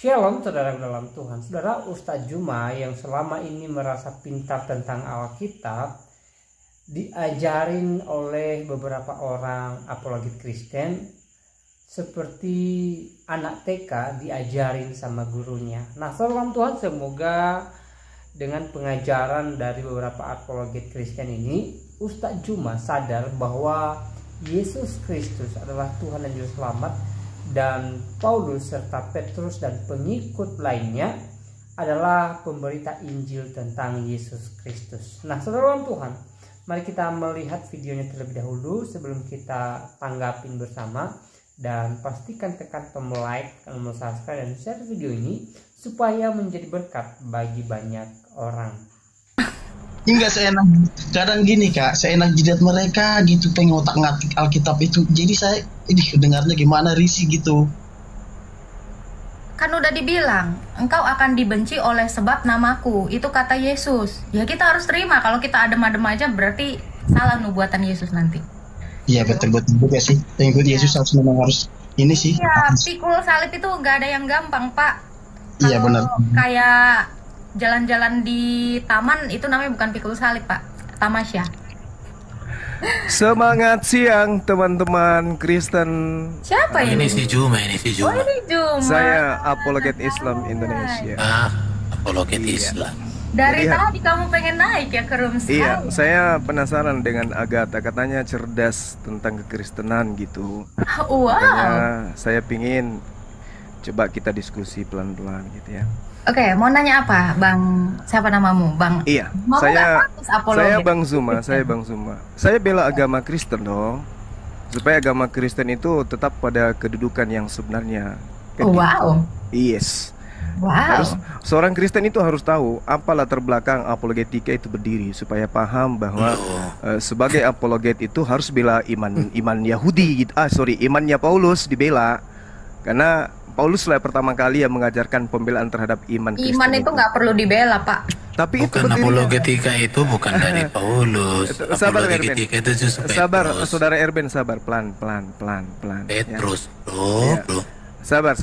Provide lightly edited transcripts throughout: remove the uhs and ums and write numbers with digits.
Shalom saudara dalam Tuhan. Saudara, Ustadz Juma yang selama ini merasa pintar tentang Alkitab diajarin oleh beberapa orang apologet Kristen seperti anak TK diajarin sama gurunya. Nah, salam Tuhan, semoga dengan pengajaran dari beberapa apologet Kristen ini, Ustadz Juma sadar bahwa Yesus Kristus adalah Tuhan dan Juru Selamat, dan Paulus serta Petrus dan pengikut lainnya adalah pemberita Injil tentang Yesus Kristus. Nah, saudara Tuhan, mari kita melihat videonya terlebih dahulu sebelum kita tanggapin bersama. Dan pastikan tekan tombol like, tombol subscribe, dan share video ini supaya menjadi berkat bagi banyak orang. Enggak seenak, kadang gini Kak, seenak jidat mereka gitu, pengen otak-ngatik Alkitab itu. Jadi saya dengarnya gimana, risih gitu. Kan udah dibilang, engkau akan dibenci oleh sebab namaku. Itu kata Yesus. Ya kita harus terima, kalau kita adem-adem aja berarti salah nubuatan Yesus nanti. Iya betul-betul juga sih. Pengikut Yesus memang harus ini sih. Iya, pikul salib itu nggak ada yang gampang, Pak. Iya benar. Kayak jalan-jalan di taman itu namanya bukan pikul salib, Pak. Tamasya. Semangat siang teman-teman Kristen. Siapa ini? Ini si Juma, ini si Juma. Oh, ini Juma. Saya apologet Islam Indonesia. Apologet Islam. Dari Jadi, tadi kamu pengen naik ya ke room saya. Iya, saya penasaran dengan Agatha, katanya cerdas tentang kekristenan gitu. Wow. Makanya saya pingin coba kita diskusi pelan-pelan gitu ya. Oke, mau nanya apa, Bang? Siapa namamu, Bang? Iya, Mau saya Bang Zuma, Saya bela agama Kristen dong. Supaya agama Kristen itu tetap pada kedudukan yang sebenarnya. Wow. Yes. Wow. Seorang Kristen itu harus tahu apa latar belakang apologetika itu berdiri, supaya paham bahwa sebagai apologet itu harus bela iman Yahudi gitu. Imannya Paulus dibela, karena Paulus lah pertama kali yang mengajarkan pembelaan terhadap iman Kristen. Iman itu nggak perlu dibela, Pak. Tapi bukan apologetika itu bukan dari Paulus. Sabar, apologetika itu justru Petrus. Sabar, saudara Erben, sabar, pelan. Petrus, ya. bro. Sabar.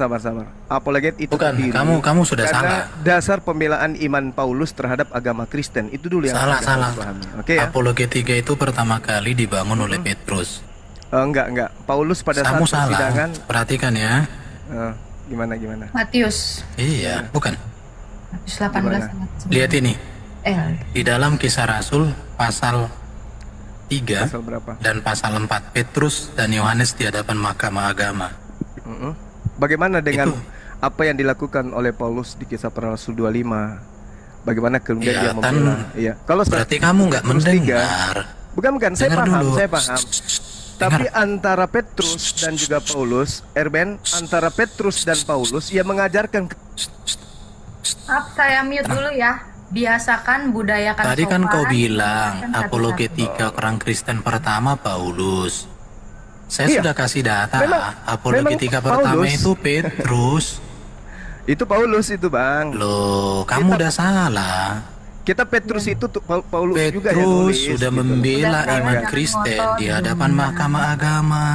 Apologet itu bukan, berdiri kamu sudah karena salah. dasar pembelaan iman Paulus terhadap agama Kristen itu dulu yang salah. Oke ya? Apologetika itu pertama kali dibangun oleh Petrus. Enggak. Paulus pada saat persidangan. Perhatikan ya. Gimana? Matius. Iya, bukan. Matius 18. Lihat ini. Di dalam Kisah Rasul pasal 3 Pasal berapa? dan pasal 4, Petrus dan Yohanes di hadapan Mahkamah Agama. Bagaimana dengan apa yang dilakukan oleh Paulus di Kisah Para Rasul 25? Bagaimana kemudian dia membela? Iya. Kalau berarti kamu nggak mendengar. Bukan, saya paham. Tapi Dengar. antara Petrus dan juga Paulus, Erben, antara Petrus dan Paulus ia mengajarkan. Saya mute dulu ya. Biasakan budayakan. Tadi kan kau bilang Kan apologetika orang Kristen pertama Paulus. Saya sudah kasih data. Apologetika pertama Paulus. itu Petrus. Itu Paulus itu, Bang. Loh, kamu udah salah. Kita Petrus itu Paulus juga yang Petrus nulis, sudah gitu. membela iman Kristen di hadapan Mahkamah Agama.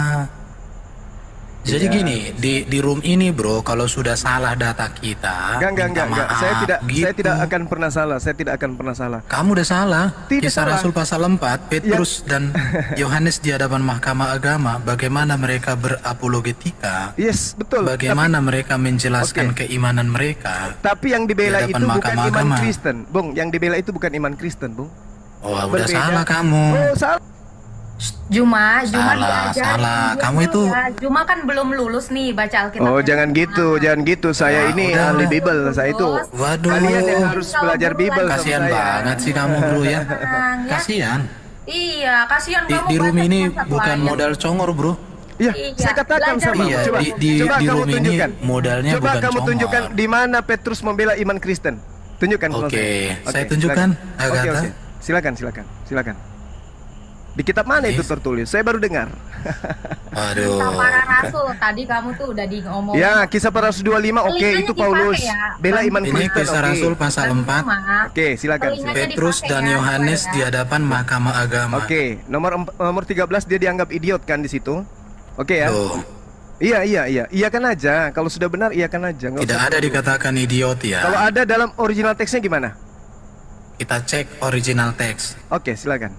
Jadi gini, di room ini bro, kalau sudah salah data kita, Enggak. maaf, Saya tidak akan pernah salah. Kamu udah salah. Tidak Kisah salah. Rasul pasal 4, Petrus dan Yohanes di hadapan Mahkamah Agama, bagaimana mereka berapologetika? Yes, betul. Bagaimana mereka menjelaskan keimanan mereka? Tapi yang dibela di itu hadapan bukan Mahkamah iman Agama. Kristen, Bung. Yang dibela itu bukan iman Kristen, Bung. Oh, udah Berbeda. salah kamu. Oh, salah. Juma Salah. Kamu itu. Juma kan belum lulus nih baca Alkitab. Oh, jangan gitu. Saya ini udah. ahli Bible. Saya itu. Waduh. Kalian yang harus belajar Bible sama Kasihan saya. banget sih kamu bro ya. Ya. Kasihan. Iya, kasihan Di kamu. room baca ini satu bukan ayat. modal congor bro. Iya, Iya, saya katakan belajar sama. Iya, Coba di kamu room ini tunjukkan. modalnya Coba bukan kamu congor. tunjukkan di mana Petrus membela iman Kristen. Tunjukkan. Oke, saya tunjukkan, Agatha. Oke. Silakan. Di kitab mana itu tertulis? Saya baru dengar. Aduh. Kisah Para Rasul tadi kamu tuh udah ngomong. Ya, Kisah Para Rasul 25. Oke, Telinganya itu dipakai Paulus ya. bela iman Ini Kristen. Kisah Oke. Rasul pasal 4. Oke, silakan. Telinganya Petrus dipakai dan ya, Yohanes ya. di hadapan Mahkamah Agama. Oke, nomor 13 dia dianggap idiot kan di situ. Oke ya. Tuh. Iya kan aja. Kalau sudah benar iya kan aja. Nggak Tidak usah. ada dikatakan idiot ya. Kalau ada dalam original teksnya gimana? Kita cek original teks. Oke, silakan.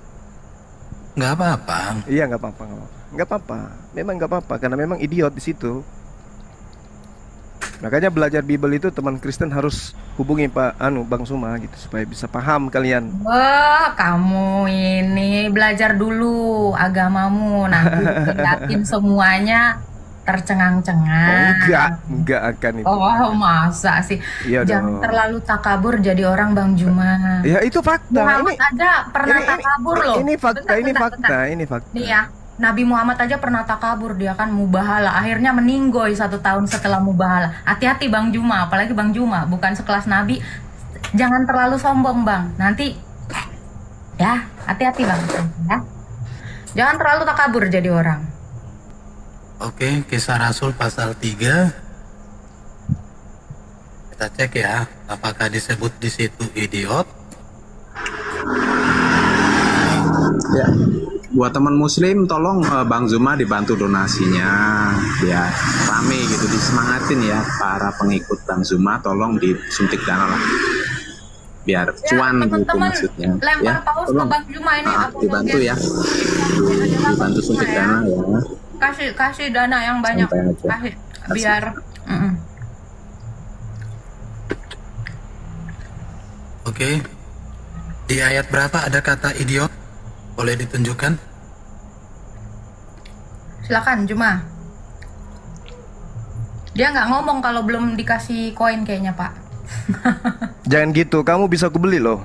Nggak apa-apa. Iya, nggak apa-apa. Memang nggak apa-apa karena memang idiot di situ. Makanya belajar Bible itu teman Kristen harus hubungi Bang Suma gitu supaya bisa paham kalian. Wah, kamu ini belajar dulu agamamu, nanti yakin semuanya tercengang-cengang. Enggak akan itu. Oh, masa sih? Iya Jangan dong. terlalu takabur jadi orang, Bang Juma. Ya itu fakta. Muhammad aja pernah takabur loh. Ini fakta, Bentar. ini fakta. Nih ya, Nabi Muhammad aja pernah takabur, dia kan mubahala, akhirnya meninggoy 1 tahun setelah mubahala. Hati-hati Bang Juma, apalagi Bang Juma bukan sekelas Nabi. Jangan terlalu sombong Bang, nanti ya hati-hati Bang ya. Jangan terlalu takabur jadi orang. Oke, Kisah Rasul pasal 3. Kita cek ya, apakah disebut di situ idiot? Ya, buat teman muslim tolong Bang Zuma dibantu donasinya biar rame gitu, disemangatin ya para pengikut Bang Zuma, tolong disuntik dana lah biar cuan gitu teman-teman, maksudnya lempar ya, paus ke tolong Bang Juma ini dibantu ya, dibantu suntik dana ya. Kasih dana yang banyak, Santai aja. kasih biar Oke. Di ayat berapa ada kata idiot? Boleh ditunjukkan? silakan Juma. Dia nggak ngomong kalau belum dikasih koin kayaknya Pak. Jangan gitu, kamu bisa aku beli loh.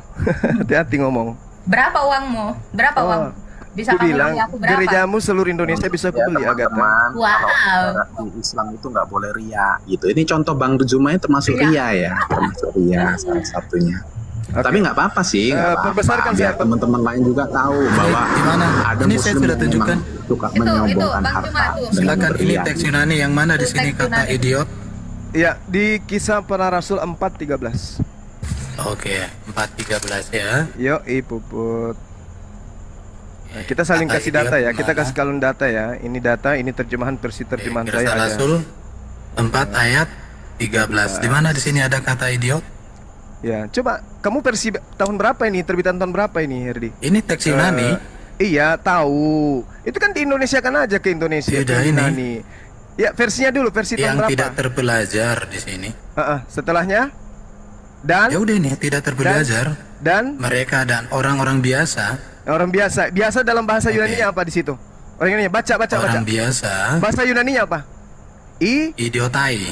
Hati-hati ngomong. Berapa uangmu? Berapa uang? Bisa Aku kamu bilang bagi aku berapa? gerejamu seluruh Indonesia bisa aku Ya, beli Agatha. teman-teman, Wow. kalau di Islam itu nggak boleh ria gitu. Ini contoh Bang Zuma ini termasuk ria ya, termasuk ria salah satunya. Oke. Tapi nggak apa-apa sih, nggak apa-apa. perbesarkan Biar saya. teman-teman lain juga tahu bahwa di mana? ada Ini saya muslim sudah yang tunjukkan. memang suka Itu, menyombongkan Bang Juma harta tuh. dengan Silakan, ini berlian. teks Yunani yang mana di sini Teks kata Yunani. idiot? Ya, di Kisah Para Rasul 4:13. Oke, 4:13 ya. Yo, Puput. Nah, kita saling Kata kasih idiot data ya. Kita mana? kasih kalian data ya. Ini data, ini terjemahan versi terjemahan Kisah saya aja. Rasul 4 ayat 13. Di mana di sini ada kata idiot? Ya, coba kamu versi tahun berapa ini? Terbitan tahun berapa ini, Herdi? Ini teks Yunani. Iya, tahu. Itu kan di Indonesia kan aja ke Indonesia. Tidak, ke ini. Yunani. Ya, versinya dulu, versi tahun Yang berapa? tidak terpelajar di sini. Setelahnya? Dan Ya udah ini tidak terpelajar. dan Mereka dan orang-orang biasa, orang biasa. Biasa dalam bahasa Oke. Yunani apa di situ? Orang Yunani baca. orang biasa, Bahasa Yunani apa? idiotai.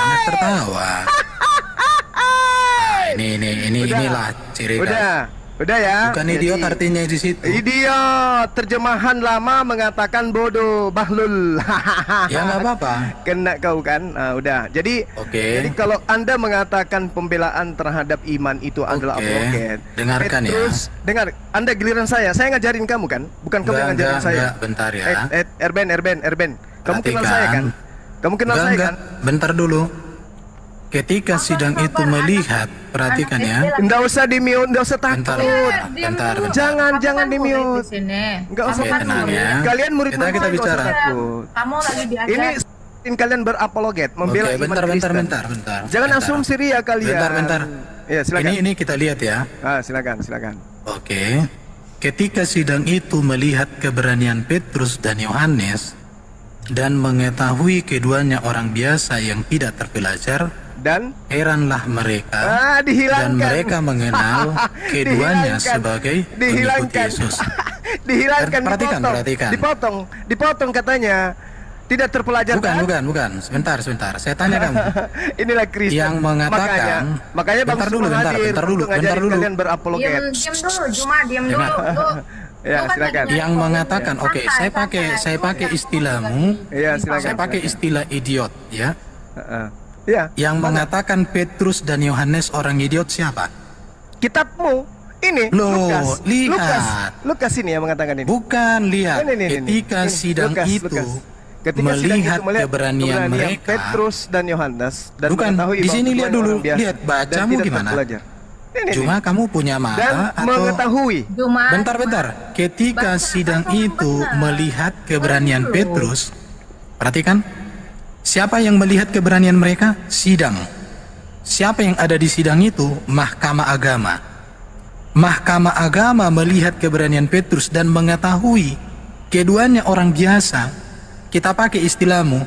Jangan tertawa. Nah, inilah ciri khas. Udah ya. Bukan idiot artinya di situ. Idiot, terjemahan lama mengatakan bodoh, bahlul. Ya nggak apa-apa. Kena kau kan? Nah, udah. Jadi Oke. kalau Anda mengatakan pembelaan terhadap iman itu adalah Oke. apologet. Dengarkan ya. Terus dengar, Anda giliran saya ngajarin kamu kan? Bukan kamu yang ngajarin saya. Enggak, bentar ya. Erben. Kamu kenal Perhatikan. saya kan? Kamu kenal saya kan? Bentar dulu. Ketika sidang itu melihat, perhatikan ya. Enggak usah di-mute, enggak usah Bentar, takut. bentar. Jangan Kamu kan murid di-mute. di sini. Enggak usah Oke, tenang ya. Kalian murid-murid Kita nggak usah bicara. takut. Kamu lagi diajar. Ini kalian berapologet, membela Oke, iman bentar. Kristen. Jangan Bentar. asumsi ria kalian. Bentar. Ya, silakan. Ini kita lihat ya. Silakan. Oke. Ketika sidang itu melihat keberanian Petrus dan Yohanes dan mengetahui keduanya orang biasa yang tidak terpelajar, Dan heranlah mereka dihilangkan. dan mereka mengenal keduanya Dihilangkan. sebagai pengikut Dihilangkan. Yesus. Dihilangkan, Perhatikan. Dipotong katanya. Tidak terpelajar kan? Bukan. Sebentar. Saya tanya kamu. Inilah Kristen. Yang mengatakan, makanya Bang bentar Suma dulu, hadir bentar dulu. untuk ngajarin kalian berapologet. Diam dulu, Juma, diam dulu. Dengar. Ya, Lu kan silakan. lagi Yang mengatakan, oke, saya pakai istilahmu. Iya, silakan. Saya pakai istilah idiot, ya. Ya, Yang mengatakan Petrus dan Yohanes orang idiot siapa? kitabmu ini Loh, Lukas. lihat. Lukas ini yang mengatakan ini. Bukan, lihat. Ini. Ketika Ini, sidang Lukas, itu Lukas. Ketika sidang melihat itu melihat keberanian mereka. Petrus dan Yohanes dan Bukan, mengetahui di bahwa sini keduanya lihat dulu. orang biasa Lihat, dan bacamu tidak gimana? terpelajar. Cuma kamu punya mata Dan atau mengetahui. Cuma bentar. Ketika sidang itu melihat keberanian Petrus, perhatikan, siapa yang melihat keberanian mereka? Sidang. Siapa yang ada di sidang itu? Mahkamah agama. Mahkamah agama melihat keberanian Petrus dan mengetahui keduanya orang biasa. Kita pakai istilahmu,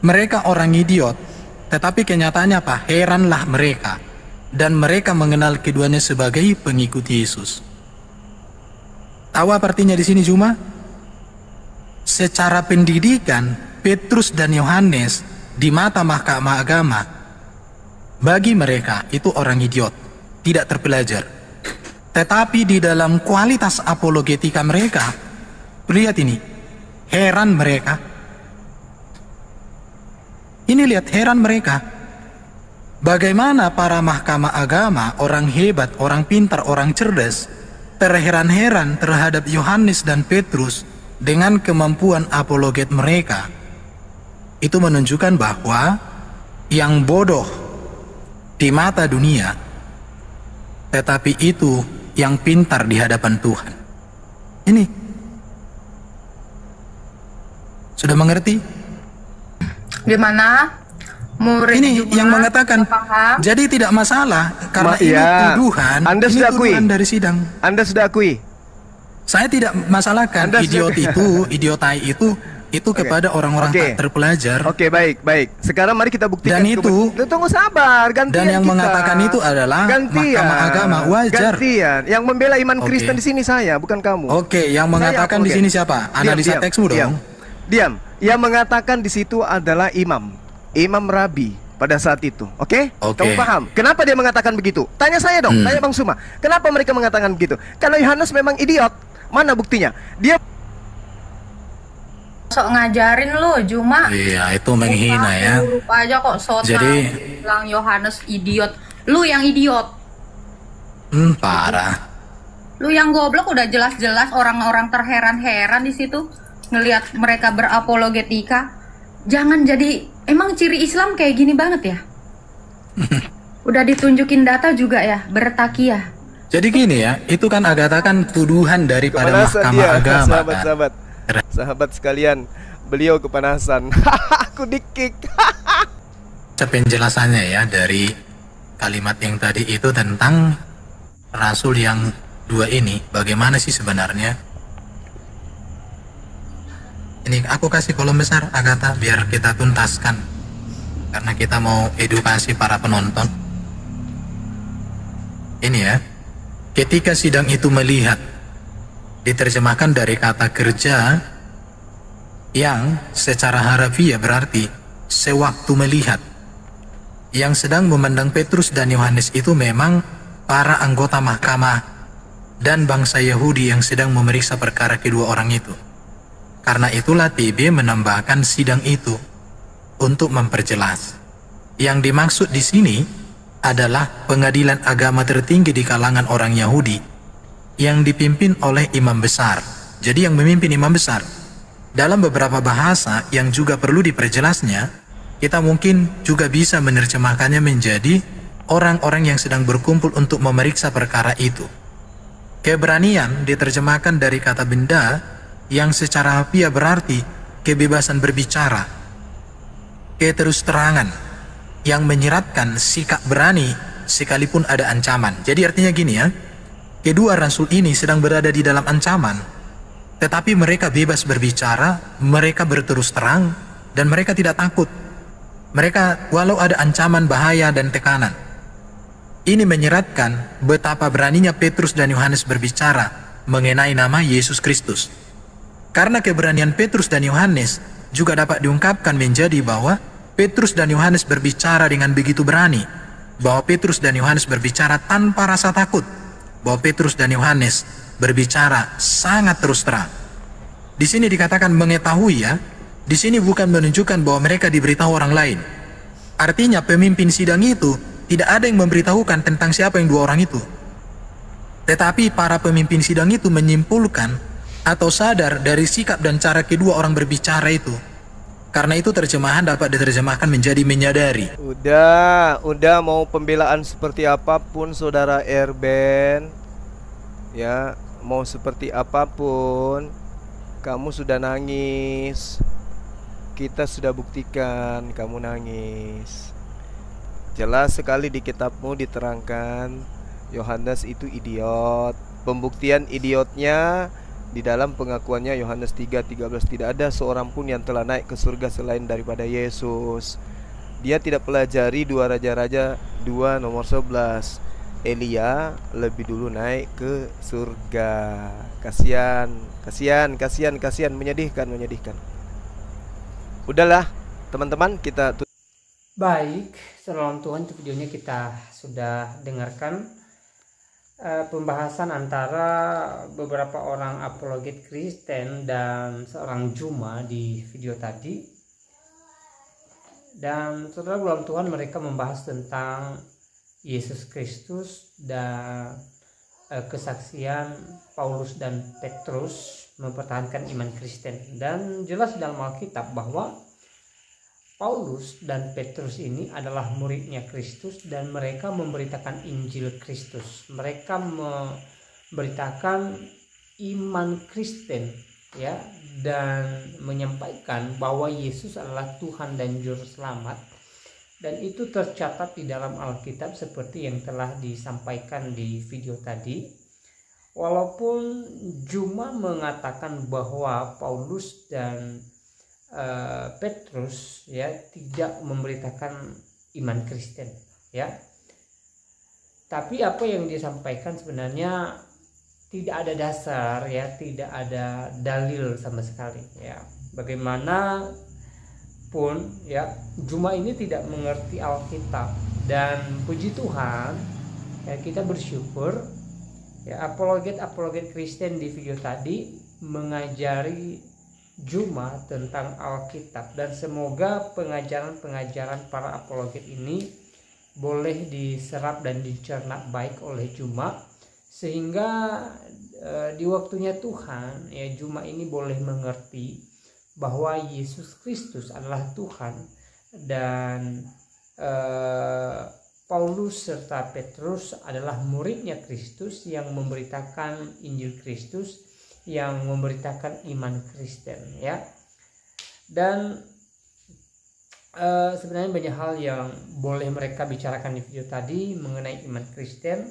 mereka orang idiot, tetapi kenyataannya apa? Heranlah mereka. Dan mereka mengenal keduanya sebagai pengikut Yesus. Tahu apa artinya di sini Juma? Secara pendidikan, Petrus dan Yohanes di mata mahkamah agama, bagi mereka itu orang idiot, tidak terpelajar. Tetapi di dalam kualitas apologetika mereka, lihat ini, heran mereka. Ini lihat heran mereka. Bagaimana para mahkamah agama, orang hebat, orang pintar, orang cerdas, terheran-heran terhadap Yohanes dan Petrus dengan kemampuan apologet mereka. Itu menunjukkan bahwa yang bodoh di mata dunia, tetapi itu yang pintar di hadapan Tuhan. Ini sudah mengerti? gimana? Murid Ini juga yang mengatakan, paham. jadi tidak masalah karena ini iya. tuduhan. Anda ini sudah akui. tuduhan dari sidang. Anda sudah akui. Saya tidak masalahkan Anda idiot sudah- itu, idiotai itu kepada orang-orang Oke. tak terpelajar. Oke, baik. Sekarang mari kita buktikan. Dan itu- tunggu sabar, gantian Dan yang kita. mengatakan itu adalah mahkamah agama, wajar. Gantian. Yang membela iman Oke. Kristen di sini saya, bukan kamu. Oke, yang Saya mengatakan di apologet. sini siapa? Analisa teksmu dong. Diam. Yang mengatakan di situ adalah imam rabi pada saat itu. Oke? Oke. Kamu paham? Kenapa dia mengatakan begitu? Tanya saya dong, tanya Bang Suma. Kenapa mereka mengatakan begitu? Kalau Yohanes memang idiot, mana buktinya? Dia Sok ngajarin lu, Juma. Iya, itu menghina ya. Huruf aja kok sok Jadi- bilang Yohanes idiot. Lu yang idiot. Parah. Lu yang goblok, udah jelas-jelas orang-orang terheran-heran di situ ngelihat mereka berapologetika. Jangan jadi, emang ciri Islam kayak gini banget ya? Udah ditunjukin data juga ya, bertakiyah. Jadi gini ya, itu kan Agatha kan tuduhan daripada kepanasan mahkamah dia, agama kan. sahabat sekalian. Beliau kepanasan. Aku dikick. Penjelasannya ya dari kalimat yang tadi itu tentang rasul yang dua ini, bagaimana sih sebenarnya? Ini aku kasih kolom besar Agatha biar kita tuntaskan, karena kita mau edukasi para penonton. Ini ya, ketika sidang itu melihat, diterjemahkan dari kata kerja yang secara harafiah berarti sewaktu melihat. Yang sedang memandang Petrus dan Yohanes itu memang para anggota mahkamah dan bangsa Yahudi yang sedang memeriksa perkara kedua orang itu. Karena itulah TB menambahkan sidang itu untuk memperjelas. Yang dimaksud di sini adalah pengadilan agama tertinggi di kalangan orang Yahudi yang dipimpin oleh imam besar. Jadi yang memimpin imam besar. Dalam beberapa bahasa yang juga perlu diperjelasnya, kita mungkin juga bisa menerjemahkannya menjadi orang-orang yang sedang berkumpul untuk memeriksa perkara itu. Keberanian diterjemahkan dari kata benda yang secara harfiah berarti kebebasan berbicara, keterus-terangan yang menyiratkan sikap berani sekalipun ada ancaman. Jadi artinya gini ya, kedua rasul ini sedang berada di dalam ancaman, tetapi mereka bebas berbicara, mereka berterus terang, dan mereka tidak takut. Mereka walau ada ancaman, bahaya, dan tekanan. Ini menyeratkan betapa beraninya Petrus dan Yohanes berbicara mengenai nama Yesus Kristus. Karena keberanian Petrus dan Yohanes juga dapat diungkapkan menjadi bahwa Petrus dan Yohanes berbicara dengan begitu berani, bahwa Petrus dan Yohanes berbicara tanpa rasa takut, bahwa Petrus dan Yohanes berbicara sangat terus terang. Di sini dikatakan mengetahui ya, di sini bukan menunjukkan bahwa mereka diberitahu orang lain. Artinya pemimpin sidang itu tidak ada yang memberitahukan tentang siapa yang dua orang itu. Tetapi para pemimpin sidang itu menyimpulkan atau sadar dari sikap dan cara kedua orang berbicara itu. Karena itu terjemahan dapat diterjemahkan menjadi menyadari. Udah mau pembelaan seperti apapun saudara Erben, ya, mau seperti apapun, kamu sudah nangis. Kita sudah buktikan kamu nangis. Jelas sekali di kitabmu diterangkan Yohanes itu idiot. Pembuktian idiotnya di dalam pengakuannya Yohanes 3:13, tidak ada seorang pun yang telah naik ke surga selain daripada Yesus. Dia tidak pelajari 2 Raja-Raja 2 nomor 11. Elia lebih dulu naik ke surga. Kasihan, menyedihkan. Udahlah, teman-teman, kita Baik, salam Tuhan, untuk videonya kita sudah dengarkan pembahasan antara beberapa orang apologet Kristen dan seorang Juma di video tadi. Dan saudara dalam Tuhan, mereka membahas tentang Yesus Kristus dan kesaksian Paulus dan Petrus mempertahankan iman Kristen. Dan jelas dalam Alkitab bahwa Paulus dan Petrus ini adalah muridnya Kristus dan mereka memberitakan Injil Kristus. Mereka memberitakan iman Kristen, ya, dan menyampaikan bahwa Yesus adalah Tuhan dan Juru Selamat. Dan itu tercatat di dalam Alkitab seperti yang telah disampaikan di video tadi. Walaupun Juma mengatakan bahwa Paulus dan Petrus, ya, tidak memberitakan iman Kristen, ya, tapi apa yang disampaikan sebenarnya tidak ada dasar, ya, tidak ada dalil sama sekali, ya. Bagaimanapun, ya, Juma ini tidak mengerti Alkitab. Dan puji Tuhan, ya, kita bersyukur, ya, apologet Kristen di video tadi mengajari Juma tentang Alkitab, dan semoga pengajaran para apologet ini boleh diserap dan dicerna baik oleh Juma, sehingga di waktunya Tuhan, ya, Juma ini boleh mengerti bahwa Yesus Kristus adalah Tuhan dan Paulus serta Petrus adalah muridnya Kristus yang memberitakan Injil Kristus, yang memberitakan iman Kristen, ya. Dan sebenarnya banyak hal yang boleh mereka bicarakan di video tadi mengenai iman Kristen,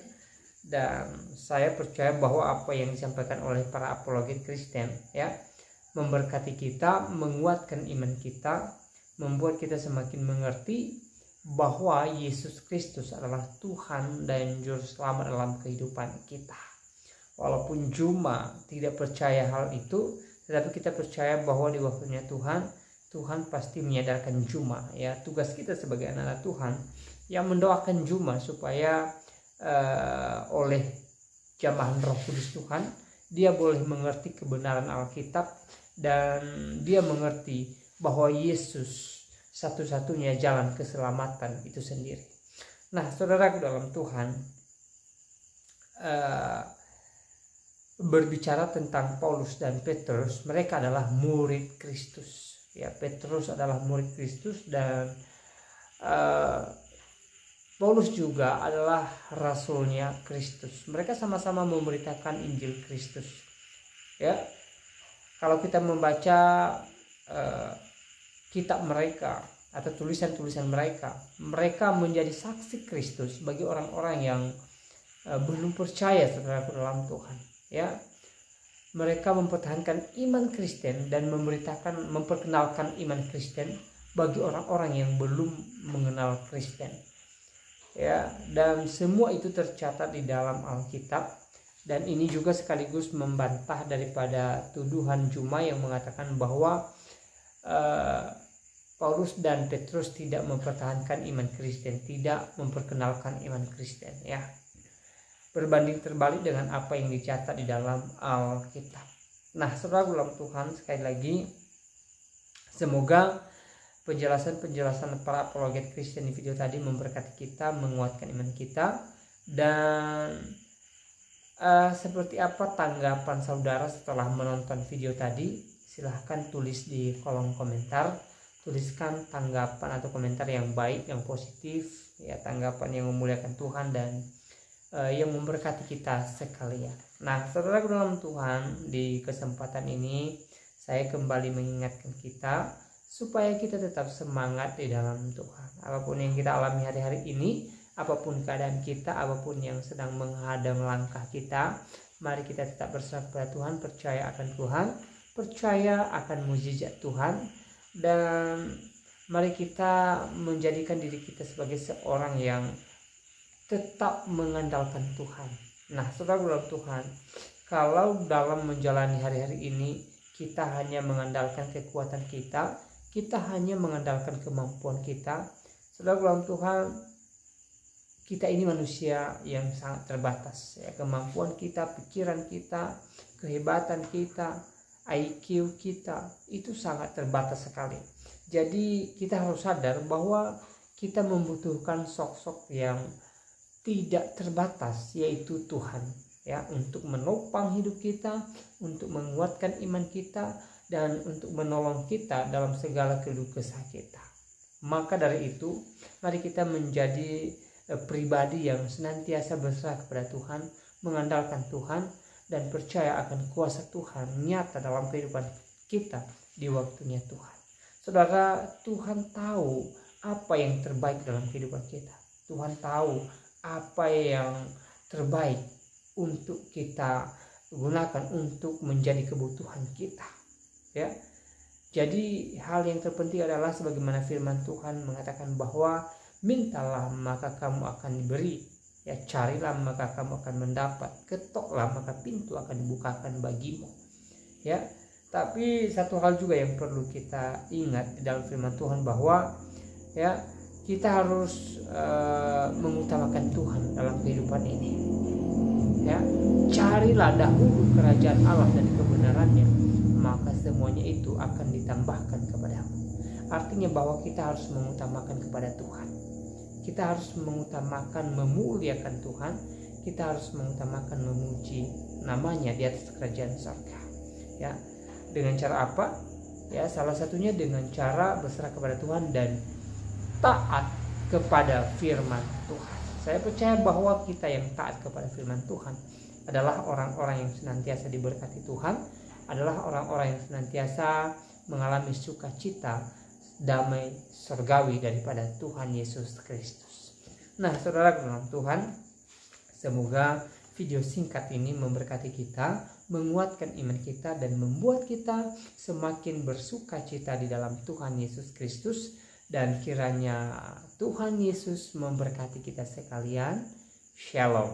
dan saya percaya bahwa apa yang disampaikan oleh para apologet Kristen, ya, memberkati kita, menguatkan iman kita, membuat kita semakin mengerti bahwa Yesus Kristus adalah Tuhan dan Juru Selamat dalam kehidupan kita. Walaupun Juma tidak percaya hal itu, tetapi kita percaya bahwa di waktunya Tuhan pasti menyadarkan Juma, ya. Tugas kita sebagai anak Tuhan yang mendoakan Juma supaya oleh jamahan Roh Kudus Tuhan, dia boleh mengerti kebenaran Alkitab dan dia mengerti bahwa Yesus satu-satunya jalan keselamatan itu sendiri. Nah, saudaraku dalam Tuhan, berbicara tentang Paulus dan Petrus, mereka adalah murid Kristus, ya. Petrus adalah murid Kristus dan Paulus juga adalah rasulnya Kristus. Mereka sama-sama memberitakan Injil Kristus, ya. Kalau kita membaca kitab mereka atau tulisan-tulisan mereka menjadi saksi Kristus bagi orang-orang yang belum percaya saudaraku dalam Tuhan, ya. Mereka mempertahankan iman Kristen dan memperkenalkan iman Kristen bagi orang-orang yang belum mengenal Kristen, ya. Dan semua itu tercatat di dalam Alkitab, dan ini juga sekaligus membantah daripada tuduhan Juma yang mengatakan bahwa Paulus dan Petrus tidak mempertahankan iman Kristen, tidak memperkenalkan iman Kristen, ya. Berbanding terbalik dengan apa yang dicatat di dalam Alkitab. Nah, saudara dalam Tuhan, sekali lagi semoga penjelasan para apologet Kristen di video tadi memberkati kita, menguatkan iman kita. Dan seperti apa tanggapan saudara setelah menonton video tadi? Silahkan tulis di kolom komentar. tuliskan tanggapan atau komentar yang baik, yang positif, ya, tanggapan yang memuliakan Tuhan dan yang memberkati kita sekalian. Nah, saudara dalam Tuhan, di kesempatan ini saya kembali mengingatkan kita supaya kita tetap semangat di dalam Tuhan. Apapun yang kita alami hari-hari ini, apapun keadaan kita, apapun yang sedang menghadang langkah kita, mari kita tetap berserah pada Tuhan, percaya akan Tuhan, percaya akan mukjizat Tuhan, dan mari kita menjadikan diri kita sebagai seorang yang tetap mengandalkan Tuhan. Nah, saudara dalam Tuhan, kalau dalam menjalani hari-hari ini kita hanya mengandalkan kekuatan kita, kita hanya mengandalkan kemampuan kita, saudara dalam Tuhan, kita ini manusia yang sangat terbatas, ya, kemampuan kita, pikiran kita, kehebatan kita, IQ kita itu sangat terbatas sekali. Jadi kita harus sadar bahwa kita membutuhkan sosok yang tidak terbatas, yaitu Tuhan, ya, untuk menopang hidup kita, untuk menguatkan iman kita, dan untuk menolong kita dalam segala keluh kesah kita. Maka dari itu, mari kita menjadi pribadi yang senantiasa berserah kepada Tuhan, mengandalkan Tuhan, dan percaya akan kuasa Tuhan nyata dalam kehidupan kita di waktunya Tuhan. Saudara, Tuhan tahu apa yang terbaik dalam kehidupan kita. Tuhan tahu apa yang terbaik untuk kita gunakan untuk menjadi kebutuhan kita, ya. Jadi hal yang terpenting adalah sebagaimana firman Tuhan mengatakan bahwa mintalah maka kamu akan diberi, ya, carilah maka kamu akan mendapat, ketoklah maka pintu akan dibukakan bagimu, ya. Tapi satu hal juga yang perlu kita ingat di dalam firman Tuhan bahwa, ya, kita harus mengutamakan Tuhan dalam kehidupan ini, ya. Carilah dahulu kerajaan Allah dan kebenarannya, maka semuanya itu akan ditambahkan kepadamu. Artinya bahwa kita harus mengutamakan kepada Tuhan. Kita harus mengutamakan memuliakan Tuhan. Kita harus mengutamakan memuji namanya di atas kerajaan surga, ya. Dengan cara apa? Ya, salah satunya dengan cara berserah kepada Tuhan dan taat kepada firman Tuhan. Saya percaya bahwa kita yang taat kepada firman Tuhan adalah orang-orang yang senantiasa diberkati Tuhan, adalah orang-orang yang senantiasa mengalami sukacita, damai surgawi daripada Tuhan Yesus Kristus. Nah, saudara dalam Tuhan, semoga video singkat ini memberkati kita, menguatkan iman kita, dan membuat kita semakin bersukacita di dalam Tuhan Yesus Kristus. Dan kiranya Tuhan Yesus memberkati kita sekalian. Shalom.